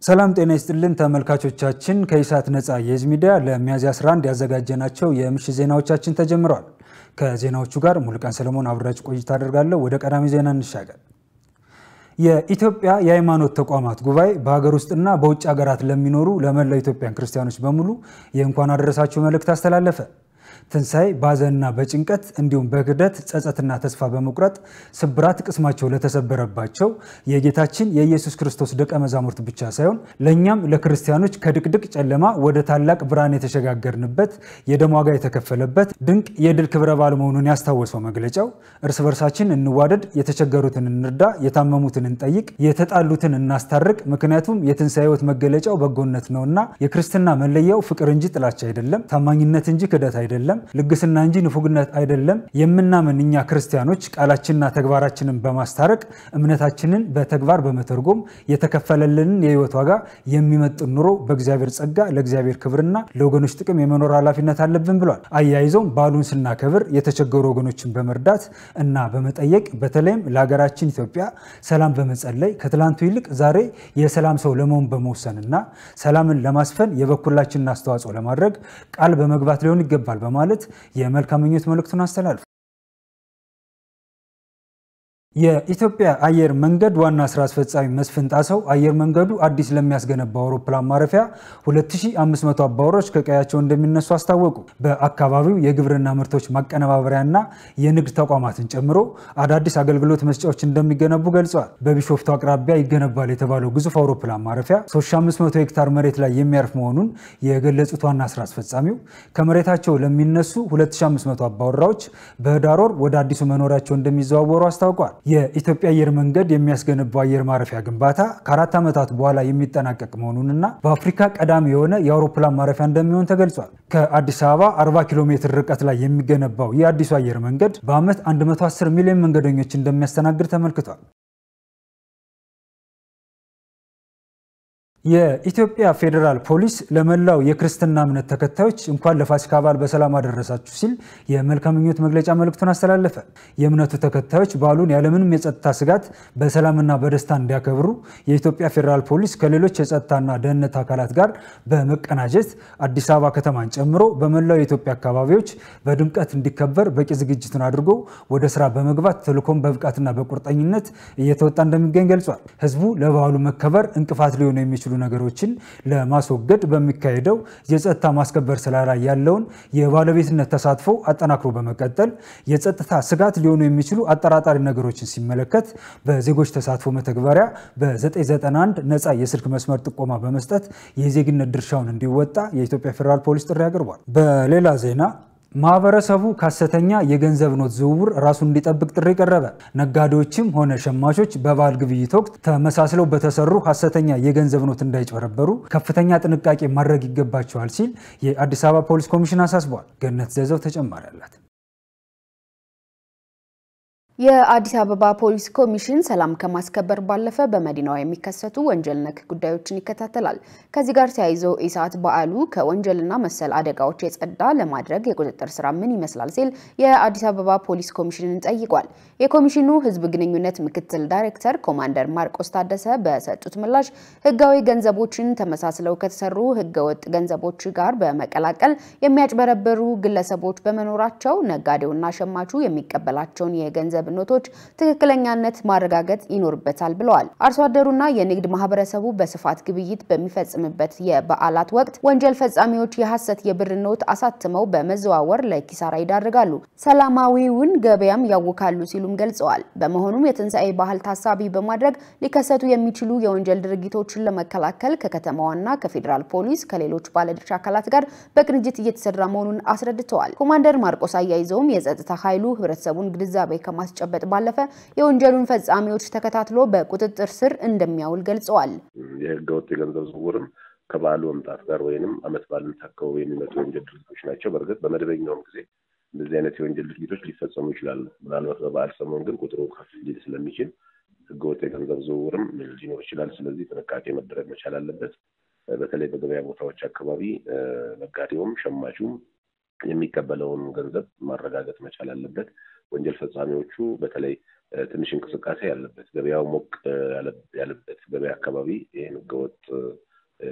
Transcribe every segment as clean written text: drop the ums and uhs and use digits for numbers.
ሰላም ጤና ይስጥልን ተመልካቾቻችን ከኢሳት ነፃ የህዝብ ሚዲያ ለሚያዝያ 11 ያዘጋጀናቸው የምሽት ዜናዎቻችን ተጀምረዋል። ከዜናዎቹ ጋር ሙሉቀን ሰለሞን አብራችሁ ቆይታ አደርጋለሁ። ወደ ቀዳሚ ዜና እንሻገር። የኢትዮጵያ የሃይማኖት ተቋማት ጉባኤ በሀገር ውስጥና በውጭ ሀገራት ለሚኖሩ ለመላው ኢትዮጵያን ክርስቲያኖች በሙሉ የእንኳን አደረሳችሁ መልእክት አስተላለፈ። ትንሳኤ ባዘንና በጭንቀት እንዲሁም በክህደት ጸጸትና ተስፋ በመቁረጥ ስብራት ቅስማቸው ለተሰበረባቸው የጌታችን የኢየሱስ ክርስቶስ ደቀ መዛሙርት ብቻ ሳይሆን ለኛም ለክርስቲያኖች ከድቅድቅ ጨለማ ወደ ታላቅ ብርሃን የተሸጋገርንበት የደም ዋጋ የተከፈለበት ድንቅ የድል ክብረ በዓል መሆኑን ያስታወሰው መግለጫው እርስ በርሳችን እንዋደድ፣ የተቸገሩትን እንርዳ፣ የታመሙትን እንጠይቅ፣ የተጣሉትን እናስታርቅ፣ ምክንያቱም የትንሳኤ ሕይወት መገለጫው በጎነት ነውና የክርስትና መለያው ፍቅር እንጂ ጥላቻ አይደለም፣ ታማኝነት እንጂ ክህደት አይደለም፣ ልግስና እንጂ ንፉግነት አይደለም። የምናምን እኛ ክርስቲያኖች ቃላችንና ተግባራችንን በማስታረቅ እምነታችንን በተግባር በመተርጎም የተከፈለልንን የሕይወት ዋጋ የሚመጥን ኑሮ በእግዚአብሔር ጸጋ ለእግዚአብሔር ክብርና ለወገኖች ጥቅም የመኖር ኃላፊነት አለብን ብሏል። አያይዘውም በዓሉን ስናከብር የተቸገሩ ወገኖችን በመርዳት እና በመጠየቅ በተለይም ለሀገራችን ኢትዮጵያ ሰላም በመጸለይ ከትላንቱ ይልቅ ዛሬ የሰላም ሰው ለመሆን በመወሰንና ሰላምን ለማስፈን የበኩላችንን አስተዋጽኦ ለማድረግ ቃል በመግባት ሊሆን ይገባል በማለት የመልካም ምኞት መልእክቱን አስተላልፏል። የኢትዮጵያ አየር መንገድ ዋና ስራ አስፈጻሚ መስፍን ጣሰው አየር መንገዱ አዲስ ለሚያስገነባው አውሮፕላን ማረፊያ 2500 አባወሮች ከቀያቸው እንደሚነሱ አስታወቁ። በአካባቢው የግብርና ምርቶች ማቀነባበሪያና የንግድ ተቋማትን ጨምሮ አዳዲስ አገልግሎት መስጫዎች እንደሚገነቡ ገልጸዋል። በቢሾፍቱ አቅራቢያ ይገነባል የተባለው ግዙፍ አውሮፕላን ማረፊያ 3500 ሄክታር መሬት ላይ የሚያርፍ መሆኑን የገለጹት ዋና ስራ አስፈጻሚው ከመሬታቸው ለሚነሱ 2500 አባወራዎች በህዳር ወር ወደ አዲሱ መኖሪያቸው እንደሚዘዋወሩ አስታውቀዋል። የኢትዮጵያ አየር መንገድ የሚያስገነባው አየር ማረፊያ ግንባታ ከ4 ዓመታት በኋላ የሚጠናቀቅ መሆኑንና በአፍሪካ ቀዳሚ የሆነ የአውሮፕላን ማረፊያ እንደሚሆን ተገልጿል። ከአዲስ አበባ 40 ኪሎ ሜትር ርቀት ላይ የሚገነባው የአዲሱ አየር መንገድ በአመት 110 ሚሊዮን መንገደኞች እንደሚያስተናግድ ተመልክቷል። የኢትዮጵያ ፌደራል ፖሊስ ለመላው የክርስትና እምነት ተከታዮች እንኳን ለፋሲካ በዓል በሰላም አደረሳችሁ ሲል የመልካም ምኞት መግለጫ መልእክቱን አስተላለፈ። የእምነቱ ተከታዮች በዓሉን ያለምንም የጸጥታ ስጋት በሰላምና በደስታ እንዲያከብሩ የኢትዮጵያ ፌደራል ፖሊስ ከሌሎች የጸጥታና ደህንነት አካላት ጋር በመቀናጀት አዲስ አበባ ከተማን ጨምሮ በመላው የኢትዮጵያ አካባቢዎች በድምቀት እንዲከበር በቂ ዝግጅቱን አድርጎ ወደ ስራ በመግባት ተልዕኮውን በብቃትና በቁርጠኝነት እየተወጣ እንደሚገኝ ገልጿል። ህዝቡ ለበዓሉ መከበር እንቅፋት ሊሆኑ የሚችሉ ነገሮችን ለማስወገድ በሚካሄደው የጸጥታ ማስከበር ስራ ላይ ያለውን የባለቤትነት ተሳትፎ አጠናክሮ በመቀጠል የጸጥታ ስጋት ሊሆኑ የሚችሉ አጠራጣሪ ነገሮችን ሲመለከት በዜጎች ተሳትፎ መተግበሪያ በ991 ነፃ የስልክ መስመር ጥቆማ በመስጠት የዜግነት ድርሻውን እንዲወጣ የኢትዮጵያ ፌደራል ፖሊስ ጥሪ አቅርቧል። በሌላ ዜና ማህበረሰቡ ከሐሰተኛ የገንዘብ ኖት ዝውውር ራሱን እንዲጠብቅ ጥሪ ቀረበ። ነጋዴዎችም ሆነ ሸማቾች በበዓል ግብይት ወቅት ተመሳስለው በተሰሩ ሐሰተኛ የገንዘብ ኖት እንዳይጭበረበሩ ከፍተኛ ጥንቃቄ ማድረግ ይገባቸዋል ሲል የአዲስ አበባ ፖሊስ ኮሚሽን አሳስቧል። ገነት ዘዘው ተጨማሪ አላት። የአዲስ አበባ ፖሊስ ኮሚሽን ሰላም ከማስከበር ባለፈ በመዲናዋ የሚከሰቱ ወንጀል ነክ ጉዳዮችን ይከታተላል። ከዚህ ጋር ተያይዞ ኢሳት በዓሉ ከወንጀልና መሰል አደጋዎች የጸዳ ለማድረግ የቁጥጥር ስራ ምን ይመስላል ሲል የአዲስ አበባ ፖሊስ ኮሚሽንን ጠይቋል። የኮሚሽኑ ህዝብ ግንኙነት ምክትል ዳይሬክተር ኮማንደር ማርቆስ ታደሰ በሰጡት ምላሽ ህጋዊ ገንዘቦችን ተመሳስለው ከተሰሩ ህገወጥ ገንዘቦች ጋር በመቀላቀል የሚያጭበረበሩ ግለሰቦች በመኖራቸው ነጋዴውና ሸማቹ የሚቀበላቸውን የገንዘብ ኖቶች ትክክለኛነት ማረጋገጥ ይኖርበታል ብለዋል። አርሶ አደሩና የንግድ ማህበረሰቡ በስፋት ግብይት በሚፈጽምበት የበዓላት ወቅት ወንጀል ፈጻሚዎች የሐሰት የብር ኖት አሳትመው በመዘዋወር ለኪሳራ ይዳርጋሉ፣ ሰላማዊውን ገበያም ያውካሉ ሲሉም ገልጸዋል። በመሆኑም የትንሳኤ ባህል ታሳቢ በማድረግ ሊከሰቱ የሚችሉ የወንጀል ድርጊቶችን ለመከላከል ከከተማዋና ከፌደራል ፖሊስ ከሌሎች ባለድርሻ አካላት ጋር በቅንጅት እየተሰራ መሆኑን አስረድተዋል። ኮማንደር ማርቆስ አያይዘውም የጸጥታ ኃይሉ ህብረተሰቡን ግንዛቤ ጨበጥ ባለፈ የወንጀሉን ፈጻሚዎች ተከታትሎ በቁጥጥር ስር እንደሚያውል ገልጸዋል። የህገወጥ የገንዘብ ዝውውርም ከባሉ መምጣት ጋር ወይንም አመት ባልን ታከው የሚመጡ ወንጀል ድርጊቶች ናቸው። በርግጥ በመደበኛው ጊዜ እንደዚህ አይነት የወንጀል ድርጊቶች ሊፈጸሙ ይችላሉ። ምናልባት በበዓል ሰሞን ግን ቁጥሩ ከፍ ሊል ስለሚችል ህገወጥ የገንዘብ ዝውውርም ሊኖር ይችላል። ስለዚህ ጥንቃቄ መደረግ መቻል አለበት። በተለይ በገበያ ቦታዎች አካባቢ ነጋዴውም ሸማቹም የሚቀበለውን ገንዘብ ማረጋገጥ መቻል አለበት። ወንጀል ፈጻሚዎቹ በተለይ ትንሽ እንቅስቃሴ ያለበት ገበያው ሞቅ ያለበት ገበያ አካባቢ ይሄን ህገወጥ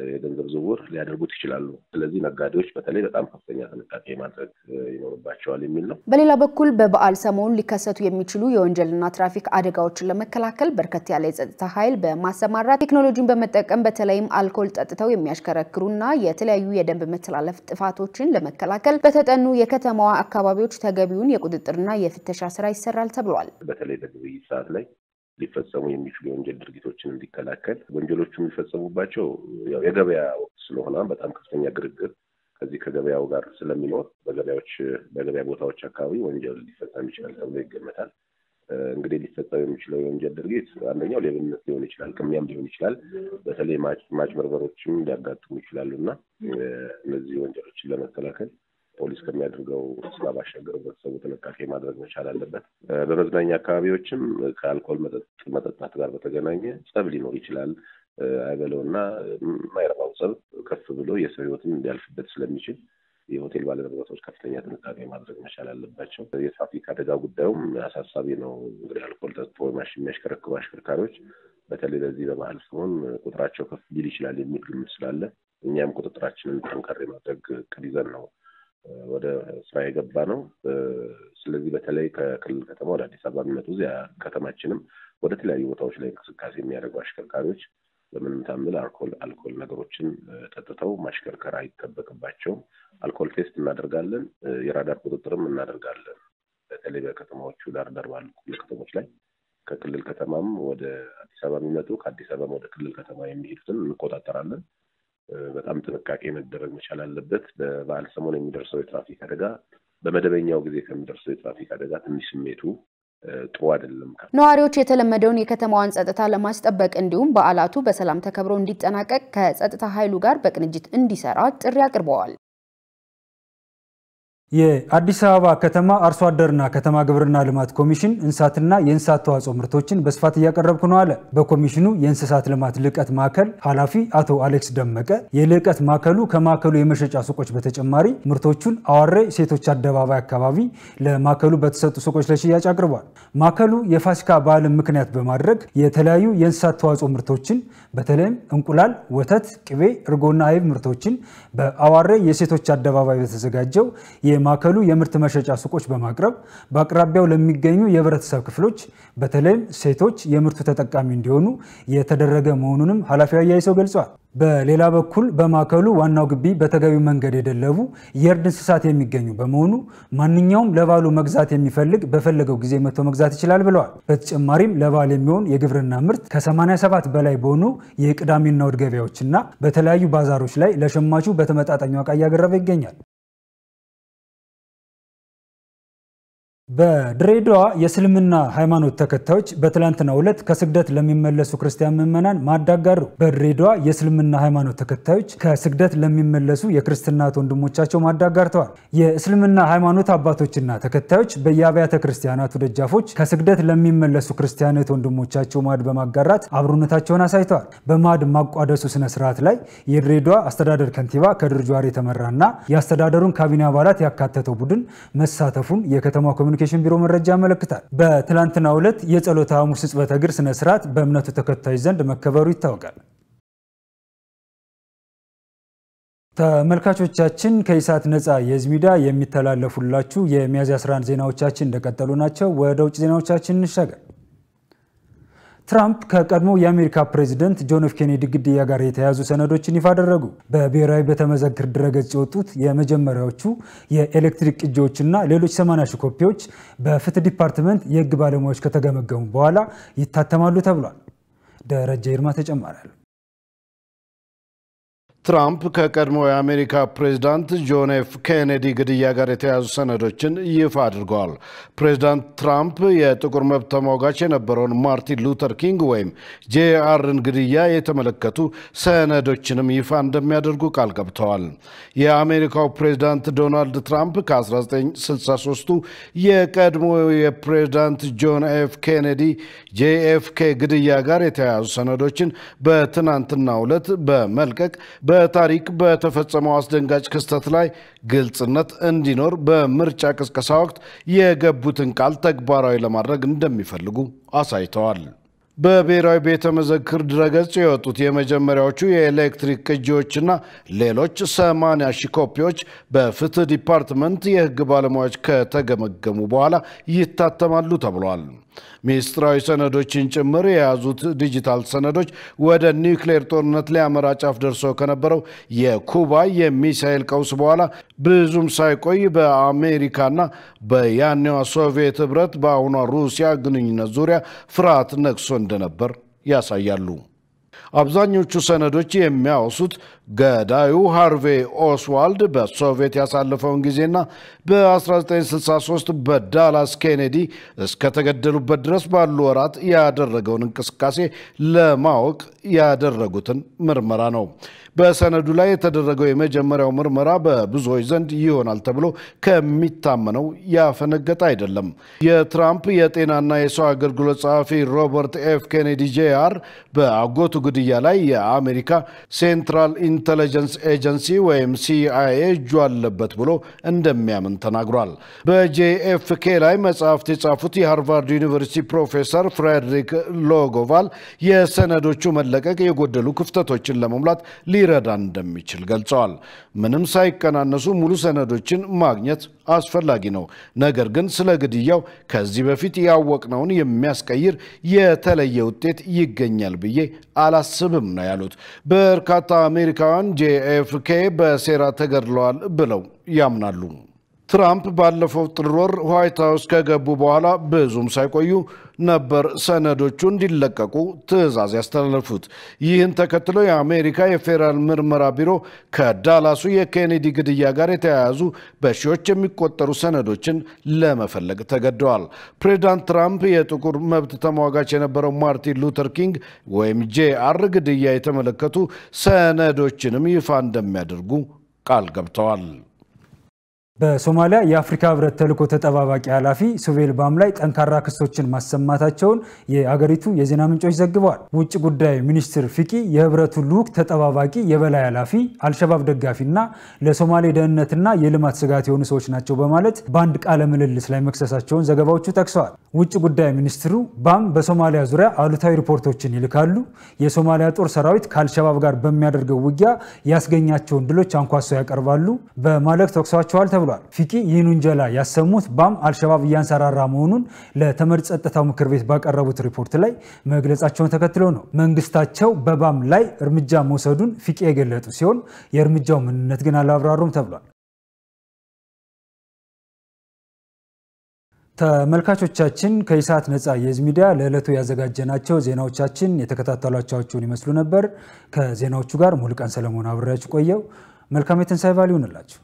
የገንዘብ ዝውውር ሊያደርጉት ይችላሉ። ስለዚህ ነጋዴዎች በተለይ በጣም ከፍተኛ ጥንቃቄ ማድረግ ይኖርባቸዋል የሚል ነው። በሌላ በኩል በበዓል ሰሞን ሊከሰቱ የሚችሉ የወንጀልና ትራፊክ አደጋዎችን ለመከላከል በርከት ያለ የጸጥታ ኃይል በማሰማራት ቴክኖሎጂን በመጠቀም በተለይም አልኮል ጠጥተው የሚያሽከረክሩና የተለያዩ የደንብ መተላለፍ ጥፋቶችን ለመከላከል በተጠኑ የከተማዋ አካባቢዎች ተገቢውን የቁጥጥርና የፍተሻ ስራ ይሰራል ተብሏል። በተለይ በግብይት ሰዓት ላይ ሊፈጸሙ የሚችሉ የወንጀል ድርጊቶችን እንዲከላከል ወንጀሎቹ የሚፈጸሙባቸው ያው የገበያ ወቅት ስለሆነ በጣም ከፍተኛ ግርግር ከዚህ ከገበያው ጋር ስለሚኖር በገበያ ቦታዎች አካባቢ ወንጀል ሊፈጸም ይችላል ተብሎ ይገመታል። እንግዲህ ሊፈጸም የሚችለው የወንጀል ድርጊት አንደኛው ሌብነት ሊሆን ይችላል፣ ቅሚያም ሊሆን ይችላል። በተለይ ማጭበርበሮችም ሊያጋጥሙ ይችላሉና እነዚህ ወንጀሎችን ለመከላከል ፖሊስ ከሚያደርገው ስራ ባሻገር በተሰቡ ጥንቃቄ ማድረግ መቻል አለበት። በመዝናኛ አካባቢዎችም ከአልኮል መጠጣት ጋር በተገናኘ ጸብ ሊኖር ይችላል። አይበለውና ማይረባው ጸብ ከፍ ብሎ የሰው ህይወትን እንዲያልፍበት ስለሚችል የሆቴል ባለንብረቶች ከፍተኛ ጥንቃቄ ማድረግ መቻል አለባቸው። የትራፊክ አደጋ ጉዳዩም አሳሳቢ ነው። እንግዲህ አልኮል ጠጥተው የሚያሽከረክሩ አሽከርካሪዎች በተለይ በዚህ በበዓል ሰሞን ቁጥራቸው ከፍ ሊል ይችላል የሚል ግምት ስላለ እኛም ቁጥጥራችንን ጠንከር ማድረግ እቅድ ይዘን ነው ወደ ስራ የገባ ነው። ስለዚህ በተለይ ከክልል ከተማ ወደ አዲስ አበባ የሚመጡ ከተማችንም ወደ ተለያዩ ቦታዎች ላይ እንቅስቃሴ የሚያደርጉ አሽከርካሪዎች በምንም ታምል አልኮል ነገሮችን ጠጥተው ማሽከርከር አይጠበቅባቸውም። አልኮል ቴስት እናደርጋለን፣ የራዳር ቁጥጥርም እናደርጋለን። በተለይ በከተማዎቹ ዳር ባሉ ከተሞች ላይ ከክልል ከተማም ወደ አዲስ አበባ የሚመጡ ከአዲስ አበባ ወደ ክልል ከተማ የሚሄዱትን እንቆጣጠራለን። በጣም ጥንቃቄ መደረግ መቻል አለበት። በበዓል ሰሞን የሚደርሰው የትራፊክ አደጋ በመደበኛው ጊዜ ከሚደርሰው የትራፊክ አደጋ ትንሽ ስሜቱ ጥሩ አይደለም። ነዋሪዎች የተለመደውን የከተማዋን ጸጥታ ለማስጠበቅ እንዲሁም በዓላቱ በሰላም ተከብረው እንዲጠናቀቅ ከጸጥታ ኃይሉ ጋር በቅንጅት እንዲሰራ ጥሪ አቅርበዋል። የአዲስ አበባ ከተማ አርሶ አደርና ከተማ ግብርና ልማት ኮሚሽን እንስሳትና የእንስሳት ተዋጽኦ ምርቶችን በስፋት እያቀረብኩ ነው አለ። በኮሚሽኑ የእንስሳት ልማት ልቀት ማዕከል ኃላፊ አቶ አሌክስ ደመቀ የልቀት ማዕከሉ ከማዕከሉ የመሸጫ ሱቆች በተጨማሪ ምርቶቹን አዋሬ ሴቶች አደባባይ አካባቢ ለማዕከሉ በተሰጡ ሱቆች ለሽያጭ አቅርቧል። ማዕከሉ የፋሲካ በዓልን ምክንያት በማድረግ የተለያዩ የእንስሳት ተዋጽኦ ምርቶችን በተለይም እንቁላል፣ ወተት፣ ቅቤ፣ እርጎና አይብ ምርቶችን በአዋሬ የሴቶች አደባባይ በተዘጋጀው የማዕከሉ የምርት መሸጫ ሱቆች በማቅረብ በአቅራቢያው ለሚገኙ የህብረተሰብ ክፍሎች በተለይም ሴቶች የምርቱ ተጠቃሚ እንዲሆኑ የተደረገ መሆኑንም ኃላፊው አያይዘው ገልጸዋል። በሌላ በኩል በማዕከሉ ዋናው ግቢ በተገቢው መንገድ የደለቡ የእርድ እንስሳት የሚገኙ በመሆኑ ማንኛውም ለበዓሉ መግዛት የሚፈልግ በፈለገው ጊዜ መጥቶ መግዛት ይችላል ብለዋል። በተጨማሪም ለበዓል የሚሆን የግብርና ምርት ከ87 በላይ በሆኑ የቅዳሜና እሁድ ገበያዎችና በተለያዩ ባዛሮች ላይ ለሸማቹ በተመጣጣኝ ዋጋ እያቀረበ ይገኛል። በድሬዳዋ የእስልምና ሃይማኖት ተከታዮች በትላንትናው ዕለት ከስግደት ለሚመለሱ ክርስቲያን ምዕመናን ማዳጋሩ። በድሬዳዋ የእስልምና ሃይማኖት ተከታዮች ከስግደት ለሚመለሱ የክርስትና ወንድሞቻቸው ማዳጋርተዋል። የእስልምና ሃይማኖት አባቶችና ተከታዮች በየአብያተ ክርስቲያናቱ ደጃፎች ከስግደት ለሚመለሱ ክርስቲያን ወንድሞቻቸው ማዕድ በማጋራት አብሮነታቸውን አሳይተዋል። በማዕድ ማቋደሱ ስነ ስርዓት ላይ የድሬዳዋ አስተዳደር ከንቲባ ከድር ጁሃር የተመራና የአስተዳደሩን ካቢኔ አባላት ያካተተው ቡድን መሳተፉን የከተማው ኮሚኒኬሽን ቢሮ መረጃ ያመለክታል። በትላንትናው ዕለት የጸሎተ ሐሙስ ጽበተ እግር ስነ ስርዓት በእምነቱ ተከታዮች ዘንድ መከበሩ ይታወቃል። ተመልካቾቻችን ከኢሳት ነፃ የህዝብ ሚዲያ የሚተላለፉላችሁ የሚያዝያ 11 ዜናዎቻችን እንደቀጠሉ ናቸው። ወደ ውጭ ዜናዎቻችን እንሻገር። ትራምፕ ከቀድሞ የአሜሪካ ፕሬዝዳንት ጆን ኤፍ ኬኔዲ ግድያ ጋር የተያዙ ሰነዶችን ይፋ አደረጉ። በብሔራዊ ቤተመዘክር ድረገጽ የወጡት የመጀመሪያዎቹ የኤሌክትሪክ ቅጂዎችና ሌሎች 80 ሺህ ኮፒዎች በፍትህ ዲፓርትመንት የህግ ባለሙያዎች ከተገመገሙ በኋላ ይታተማሉ ተብሏል። ደረጃ ይርማ ተጨማሪ አለ። ትራምፕ ከቀድሞ የአሜሪካ ፕሬዝዳንት ጆን ኤፍ ኬኔዲ ግድያ ጋር የተያዙ ሰነዶችን ይፋ አድርገዋል። ፕሬዝዳንት ትራምፕ የጥቁር መብት ተሟጋች የነበረውን ማርቲን ሉተር ኪንግ ወይም ጄአርን ግድያ የተመለከቱ ሰነዶችንም ይፋ እንደሚያደርጉ ቃል ገብተዋል። የአሜሪካው ፕሬዝዳንት ዶናልድ ትራምፕ ከ1963ቱ የቀድሞ የፕሬዝዳንት ጆን ኤፍ ኬኔዲ ጄኤፍኬ ግድያ ጋር የተያዙ ሰነዶችን በትናንትናው ዕለት በመልቀቅ በታሪክ በተፈጸመው አስደንጋጭ ክስተት ላይ ግልጽነት እንዲኖር በምርጫ ቅስቀሳ ወቅት የገቡትን ቃል ተግባራዊ ለማድረግ እንደሚፈልጉ አሳይተዋል። በብሔራዊ ቤተ መዘክር ድረገጽ የወጡት የመጀመሪያዎቹ የኤሌክትሪክ ቅጂዎችና ሌሎች 80 ሺህ ኮፒዎች በፍትህ ዲፓርትመንት የህግ ባለሙያዎች ከተገመገሙ በኋላ ይታተማሉ ተብሏል። ሚስጥራዊ ሰነዶችን ጭምር የያዙት ዲጂታል ሰነዶች ወደ ኒውክሌር ጦርነት ሊያመራ ጫፍ ደርሶ ከነበረው የኩባ የሚሳኤል ቀውስ በኋላ ብዙም ሳይቆይ በአሜሪካና በያኔዋ ሶቪየት ህብረት በአሁኗ ሩሲያ ግንኙነት ዙሪያ ፍርሃት ነግሶ እንደነበር ያሳያሉ። አብዛኞቹ ሰነዶች የሚያወሱት ገዳዩ ሃርቬ ኦስዋልድ በሶቪየት ያሳለፈውን ጊዜና በ1963 በዳላስ ኬኔዲ እስከተገደሉበት ድረስ ባሉ ወራት ያደረገውን እንቅስቃሴ ለማወቅ ያደረጉትን ምርመራ ነው። በሰነዱ ላይ የተደረገው የመጀመሪያው ምርመራ በብዙዎች ዘንድ ይሆናል ተብሎ ከሚታመነው ያፈነገጠ አይደለም። የትራምፕ የጤናና የሰው አገልግሎት ጸሐፊ ሮበርት ኤፍ ኬኔዲ ጄአር በአጎቱ ግድያ ላይ የአሜሪካ ሴንትራል ኢንተለጀንስ ኤጀንሲ ወይም CIA እጁ አለበት ብሎ እንደሚያምን ተናግሯል። በጄኤፍኬ ላይ መጽሐፍት የጻፉት የሃርቫርድ ዩኒቨርሲቲ ፕሮፌሰር ፍሬድሪክ ሎጎቫል የሰነዶቹ መለቀቅ የጎደሉ ክፍተቶችን ለመሙላት ሊረዳ እንደሚችል ገልጸዋል። ምንም ሳይቀናነሱ ሙሉ ሰነዶችን ማግኘት አስፈላጊ ነው፣ ነገር ግን ስለ ግድያው ከዚህ በፊት ያወቅነውን የሚያስቀይር የተለየ ውጤት ይገኛል ብዬ አላስብም ነው ያሉት። በርካታ አሜሪካውያን JFK በሴራ ተገድለዋል ብለው ያምናሉ። ትራምፕ ባለፈው ጥር ወር ዋይት ሃውስ ከገቡ በኋላ ብዙም ሳይቆዩ ነበር ሰነዶቹ እንዲለቀቁ ትዕዛዝ ያስተላለፉት። ይህን ተከትሎ የአሜሪካ የፌዴራል ምርመራ ቢሮ ከዳላሱ የኬኔዲ ግድያ ጋር የተያያዙ በሺዎች የሚቆጠሩ ሰነዶችን ለመፈለግ ተገደዋል። ፕሬዝዳንት ትራምፕ የጥቁር መብት ተሟጋች የነበረው ማርቲን ሉተር ኪንግ ወይም JR ግድያ የተመለከቱ ሰነዶችንም ይፋ እንደሚያደርጉ ቃል ገብተዋል። በሶማሊያ የአፍሪካ ህብረት ተልዕኮ ተጠባባቂ ኃላፊ ሱቬል ባም ላይ ጠንካራ ክሶችን ማሰማታቸውን የአገሪቱ የዜና ምንጮች ዘግበዋል። ውጭ ጉዳይ ሚኒስትር ፊቂ የህብረቱ ልዑክ ተጠባባቂ የበላይ ኃላፊ አልሸባብ ደጋፊና ለሶማሌ ደህንነትና የልማት ስጋት የሆኑ ሰዎች ናቸው በማለት በአንድ ቃለ ምልልስ ላይ መክሰሳቸውን ዘገባዎቹ ጠቅሰዋል። ውጭ ጉዳይ ሚኒስትሩ ባም በሶማሊያ ዙሪያ አሉታዊ ሪፖርቶችን ይልካሉ፣ የሶማሊያ ጦር ሰራዊት ከአልሸባብ ጋር በሚያደርገው ውጊያ ያስገኛቸውን ድሎች አንኳሰው ያቀርባሉ በማለት ተወቅሰዋቸዋል ተብሏል። ፊቂ ይህን ውንጀላ ያሰሙት ባም አልሸባብ እያንሰራራ መሆኑን ለተመድ ጸጥታው ምክር ቤት ባቀረቡት ሪፖርት ላይ መግለጻቸውን ተከትሎ ነው። መንግስታቸው በባም ላይ እርምጃ መውሰዱን ፊቂ የገለጹ ሲሆን የእርምጃው ምንነት ግን አላብራሩም ተብሏል። ተመልካቾቻችን ከኢሳት ነፃ የህዝብ ሚዲያ ለዕለቱ ያዘጋጀናቸው ዜናዎቻችን የተከታተሏቸውን ይመስሉ ነበር። ከዜናዎቹ ጋር ሙሉቀን ሰለሞን አብሬያችሁ ቆየው። መልካም የትንሳኤ በዓል ይሁንላችሁ።